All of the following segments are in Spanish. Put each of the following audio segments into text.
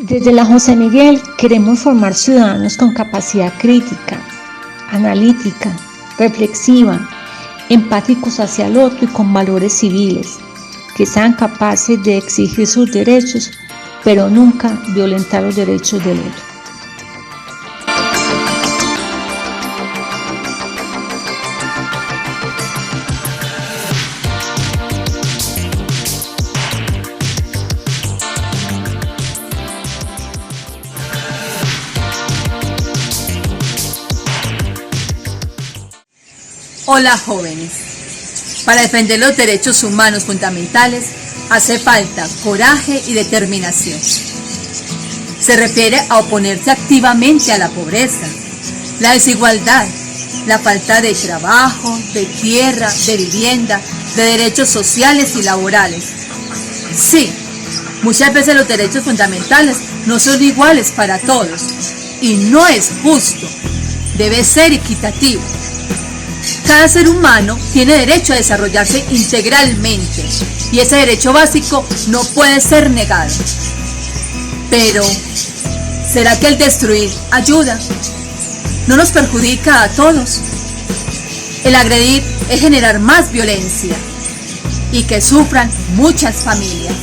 Desde la José Miguel queremos formar ciudadanos con capacidad crítica, analítica, reflexiva, empáticos hacia el otro y con valores civiles, que sean capaces de exigir sus derechos, pero nunca violentar los derechos del otro. Hola jóvenes, para defender los derechos humanos fundamentales hace falta coraje y determinación. Se refiere a oponerse activamente a la pobreza, la desigualdad, la falta de trabajo, de tierra, de vivienda, de derechos sociales y laborales. Sí, muchas veces los derechos fundamentales no son iguales para todos y no es justo, debe ser equitativo. Cada ser humano tiene derecho a desarrollarse integralmente y ese derecho básico no puede ser negado. Pero, ¿será que el destruir ayuda? ¿No nos perjudica a todos? El agredir es generar más violencia y que sufran muchas familias.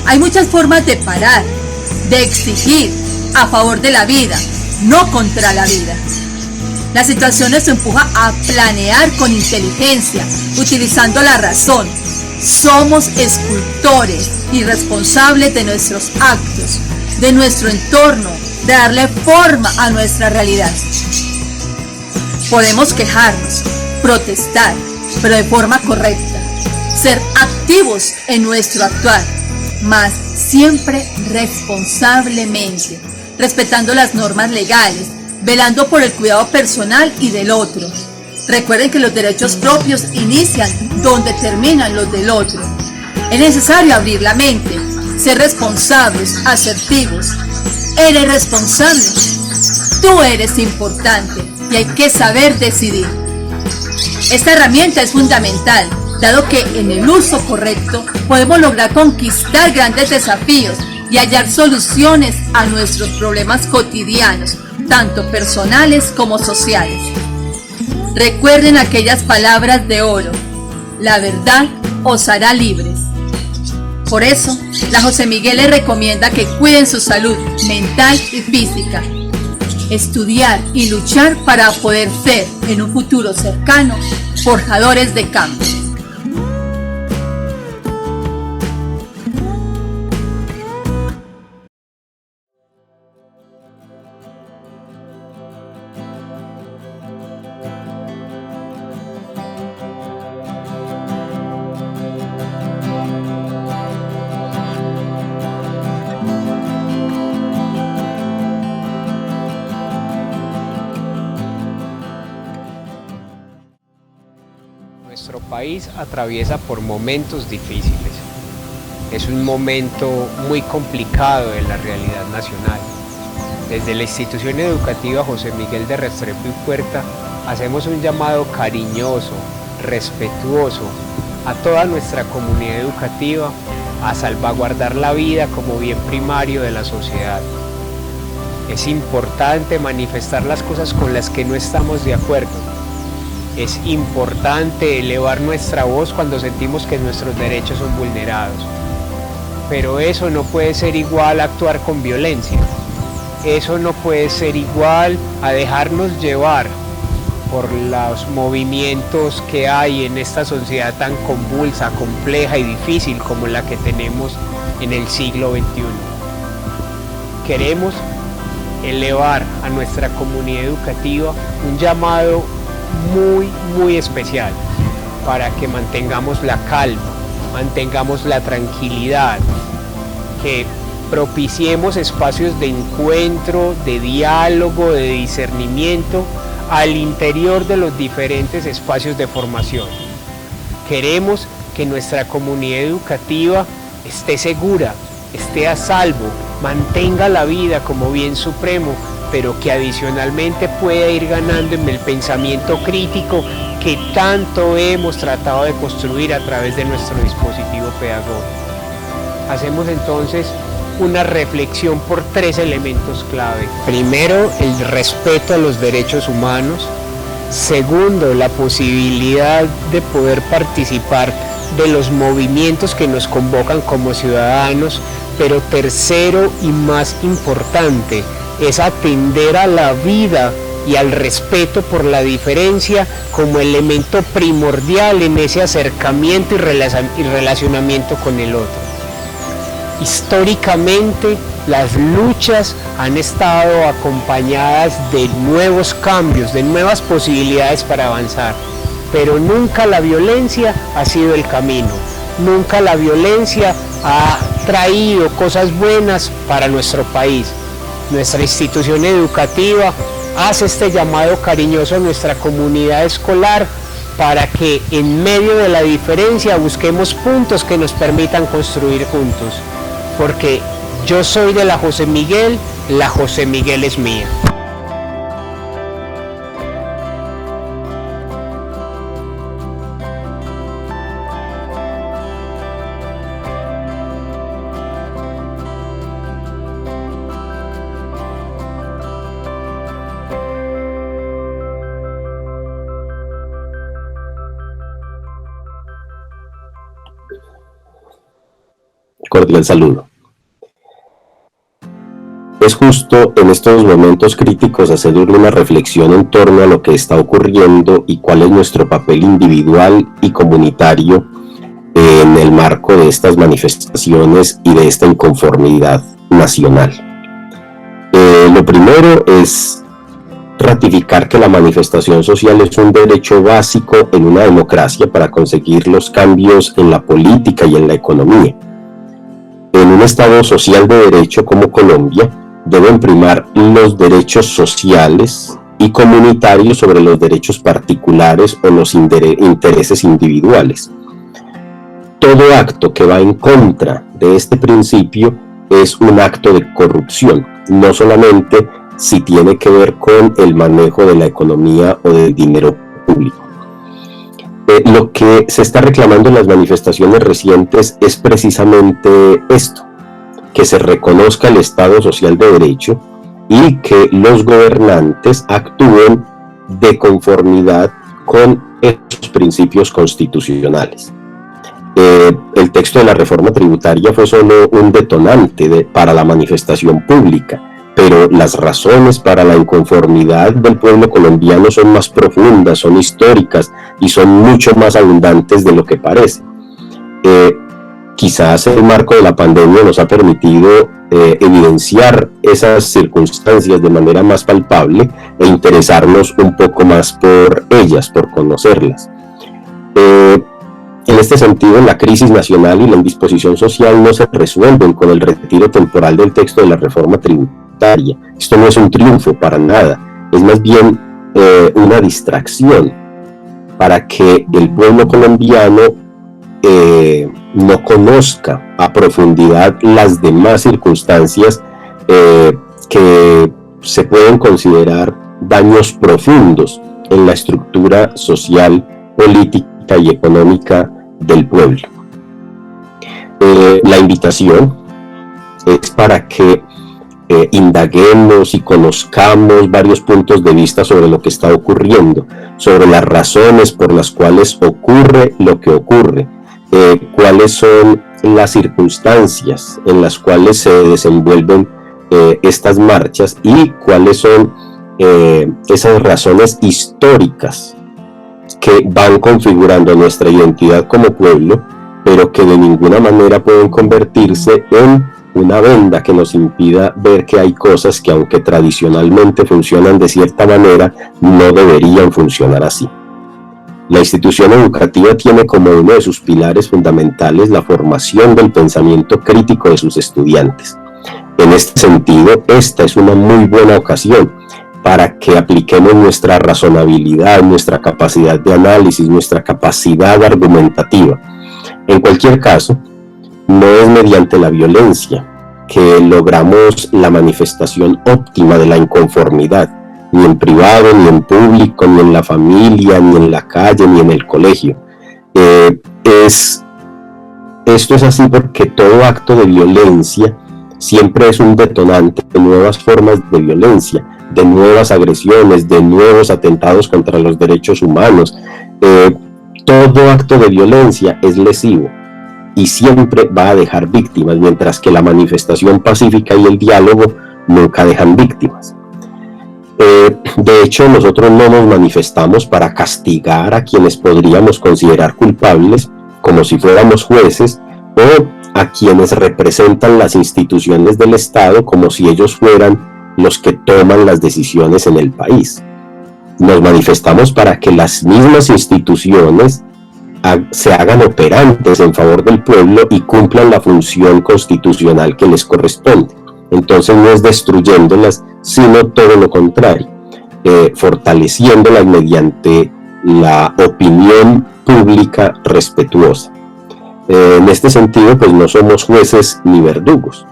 Hay muchas formas de parar, de exigir a favor de la vida, no contra la vida. La situación nos empuja a planear con inteligencia, utilizando la razón. Somos escultores y responsables de nuestros actos, de nuestro entorno, de darle forma a nuestra realidad. Podemos quejarnos, protestar, pero de forma correcta, ser activos en nuestro actuar, mas siempre responsablemente, respetando las normas legales, velando por el cuidado personal y del otro. Recuerden que los derechos propios inician donde terminan los del otro. Es necesario abrir la mente, ser responsables, asertivos. Eres responsable, tú eres importante y hay que saber decidir. Esta herramienta es fundamental, dado que en el uso correcto podemos lograr conquistar grandes desafíos y hallar soluciones a nuestros problemas cotidianos, tanto personales como sociales. Recuerden aquellas palabras de oro: la verdad os hará libres. Por eso, la José Miguel les recomienda que cuiden su salud mental y física, estudiar y luchar para poder ser, en un futuro cercano, forjadores de cambio. Nuestro país atraviesa por momentos difíciles. Es un momento muy complicado en la realidad nacional. Desde la institución educativa José Miguel de Restrepo y Puerta hacemos un llamado cariñoso, respetuoso a toda nuestra comunidad educativa a salvaguardar la vida como bien primario de la sociedad. Es importante manifestar las cosas con las que no estamos de acuerdo. Es importante elevar nuestra voz cuando sentimos que nuestros derechos son vulnerados. Pero eso no puede ser igual a actuar con violencia. Eso no puede ser igual a dejarnos llevar por los movimientos que hay en esta sociedad tan convulsa, compleja y difícil como la que tenemos en el siglo XXI. Queremos elevar a nuestra comunidad educativa un llamado muy especial para que mantengamos la calma, mantengamos la tranquilidad, que propiciemos espacios de encuentro, de diálogo, de discernimiento al interior de los diferentes espacios de formación. Queremos que nuestra comunidad educativa esté segura, esté a salvo, mantenga la vida como bien supremo, pero que adicionalmente pueda ir ganando en el pensamiento crítico que tanto hemos tratado de construir a través de nuestro dispositivo pedagógico. Hacemos entonces una reflexión por 3 elementos clave. Primero, el respeto a los derechos humanos. Segundo, la posibilidad de poder participar de los movimientos que nos convocan como ciudadanos. Pero tercero y más importante, es atender a la vida y al respeto por la diferencia como elemento primordial en ese acercamiento y relacionamiento con el otro. Históricamente, las luchas han estado acompañadas de nuevos cambios, de nuevas posibilidades para avanzar, pero nunca la violencia ha sido el camino, nunca la violencia ha traído cosas buenas para nuestro país. Nuestra institución educativa hace este llamado cariñoso a nuestra comunidad escolar para que en medio de la diferencia busquemos puntos que nos permitan construir juntos, porque yo soy de la José Miguel, la José Miguel es mía. Cordial saludo. Es justo en estos momentos críticos hacer una reflexión en torno a lo que está ocurriendo y cuál es nuestro papel individual y comunitario en el marco de estas manifestaciones y de esta inconformidad nacional. Lo primero es ratificar que la manifestación social es un derecho básico en una democracia para conseguir los cambios en la política y en la economía. En un Estado social de derecho como Colombia, deben primar los derechos sociales y comunitarios sobre los derechos particulares o los intereses individuales. Todo acto que va en contra de este principio es un acto de corrupción, no solamente si tiene que ver con el manejo de la economía o del dinero público. Lo que se está reclamando en las manifestaciones recientes es precisamente esto, que se reconozca el Estado social de derecho y que los gobernantes actúen de conformidad con esos principios constitucionales. El texto de la reforma tributaria fue solo un detonante para la manifestación pública, pero las razones para la inconformidad del pueblo colombiano son más profundas, son históricas y son mucho más abundantes de lo que parece. Quizás el marco de la pandemia nos ha permitido evidenciar esas circunstancias de manera más palpable e interesarnos un poco más por ellas, por conocerlas. En este sentido, la crisis nacional y la indisposición social no se resuelven con el retiro temporal del texto de la reforma tributaria. Esto no es un triunfo para nada, es más bien una distracción para que el pueblo colombiano no conozca a profundidad las demás circunstancias que se pueden considerar daños profundos en la estructura social, política y económica del pueblo. La invitación es para que indaguemos y conozcamos varios puntos de vista sobre lo que está ocurriendo, sobre las razones por las cuales ocurre lo que ocurre, cuáles son las circunstancias en las cuales se desenvuelven estas marchas y cuáles son esas razones históricas que van configurando nuestra identidad como pueblo, pero que de ninguna manera pueden convertirse en una venda que nos impida ver que hay cosas que, aunque tradicionalmente funcionan de cierta manera, no deberían funcionar así. La institución educativa tiene como uno de sus pilares fundamentales la formación del pensamiento crítico de sus estudiantes. En este sentido, esta es una muy buena ocasión para que apliquemos nuestra razonabilidad, nuestra capacidad de análisis, nuestra capacidad argumentativa. En cualquier caso, no es mediante la violencia que logramos la manifestación óptima de la inconformidad, ni en privado, ni en público, ni en la familia, ni en la calle, ni en el colegio. Esto es así porque todo acto de violencia siempre es un detonante de nuevas formas de violencia, de nuevas agresiones, de nuevos atentados contra los derechos humanos. Todo acto de violencia es lesivo y siempre va a dejar víctimas, mientras que la manifestación pacífica y el diálogo nunca dejan víctimas. De hecho, nosotros no nos manifestamos para castigar a quienes podríamos considerar culpables, como si fuéramos jueces, o a quienes representan las instituciones del Estado, como si ellos fueran los que toman las decisiones en el país. Nos manifestamos para que las mismas instituciones se hagan operantes en favor del pueblo y cumplan la función constitucional que les corresponde. Entonces no es destruyéndolas, sino todo lo contrario, fortaleciéndolas mediante la opinión pública respetuosa. En este sentido, pues no somos jueces ni verdugos,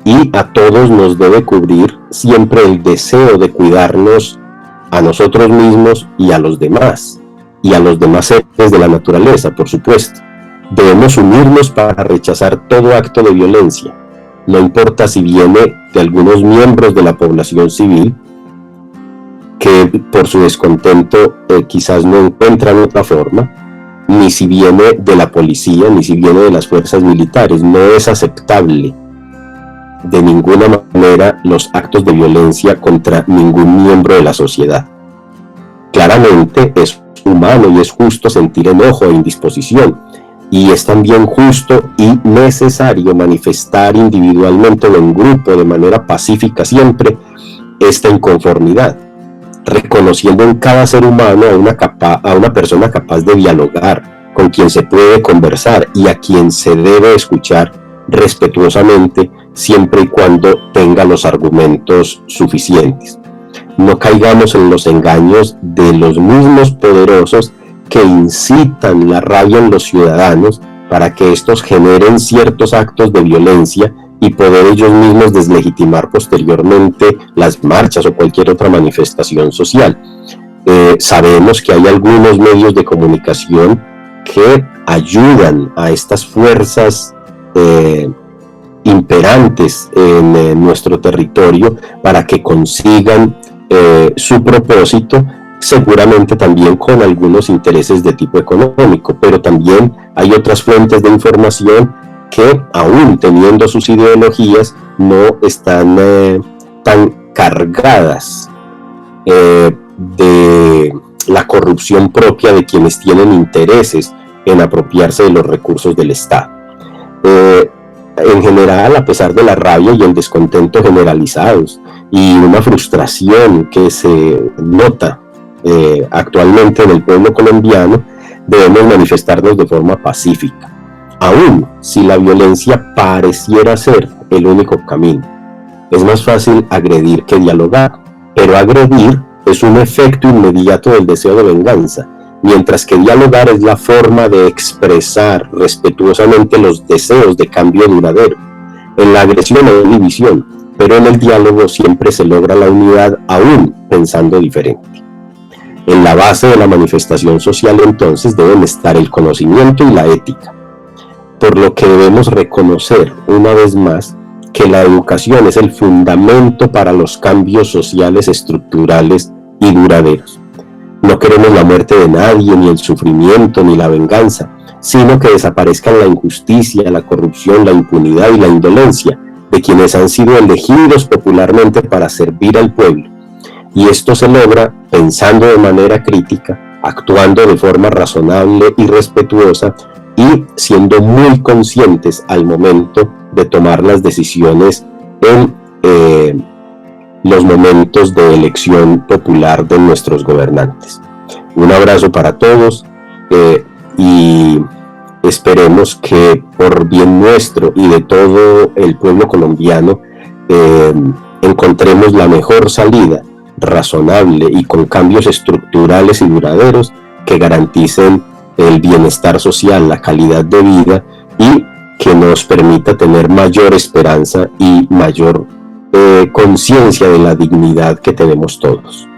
y a todos nos debe cubrir siempre el deseo de cuidarnos a nosotros mismos y a los demás seres de la naturaleza, por supuesto. Debemos unirnos para rechazar todo acto de violencia, no importa si viene de algunos miembros de la población civil, que por su descontento quizás no encuentran otra forma, ni si viene de la policía, ni si viene de las fuerzas militares. No es aceptable de ninguna manera los actos de violencia contra ningún miembro de la sociedad. Claramente es humano y es justo sentir enojo e indisposición, y es también justo y necesario manifestar individualmente o en grupo de manera pacífica siempre esta inconformidad, reconociendo en cada ser humano a una persona capaz de dialogar, con quien se puede conversar y a quien se debe escuchar respetuosamente, siempre y cuando tenga los argumentos suficientes. No caigamos en los engaños de los mismos poderosos que incitan la rabia en los ciudadanos para que estos generen ciertos actos de violencia y poder ellos mismos deslegitimar posteriormente las marchas o cualquier otra manifestación social. Sabemos que hay algunos medios de comunicación que ayudan a estas fuerzas imperantes en nuestro territorio para que consigan su propósito, seguramente también con algunos intereses de tipo económico, pero también hay otras fuentes de información que, aún teniendo sus ideologías, no están tan cargadas de la corrupción propia de quienes tienen intereses en apropiarse de los recursos del Estado. En general, a pesar de la rabia y el descontento generalizados y una frustración que se nota actualmente en el pueblo colombiano, debemos manifestarnos de forma pacífica, aun si la violencia pareciera ser el único camino. Es más fácil agredir que dialogar, pero agredir es un efecto inmediato del deseo de venganza, mientras que dialogar es la forma de expresar respetuosamente los deseos de cambio duradero. En la agresión hay división, pero en el diálogo siempre se logra la unidad, aún pensando diferente. En la base de la manifestación social, entonces, deben estar el conocimiento y la ética, por lo que debemos reconocer una vez más que la educación es el fundamento para los cambios sociales estructurales y duraderos. No queremos la muerte de nadie, ni el sufrimiento, ni la venganza, sino que desaparezcan la injusticia, la corrupción, la impunidad y la indolencia de quienes han sido elegidos popularmente para servir al pueblo. Y esto se logra pensando de manera crítica, actuando de forma razonable y respetuosa, y siendo muy conscientes al momento de tomar las decisiones en los momentos de elección popular de nuestros gobernantes. Un abrazo para todos y esperemos que por bien nuestro y de todo el pueblo colombiano encontremos la mejor salida razonable y con cambios estructurales y duraderos que garanticen el bienestar social, la calidad de vida y que nos permita tener mayor esperanza y mayor conciencia de la dignidad que tenemos todos.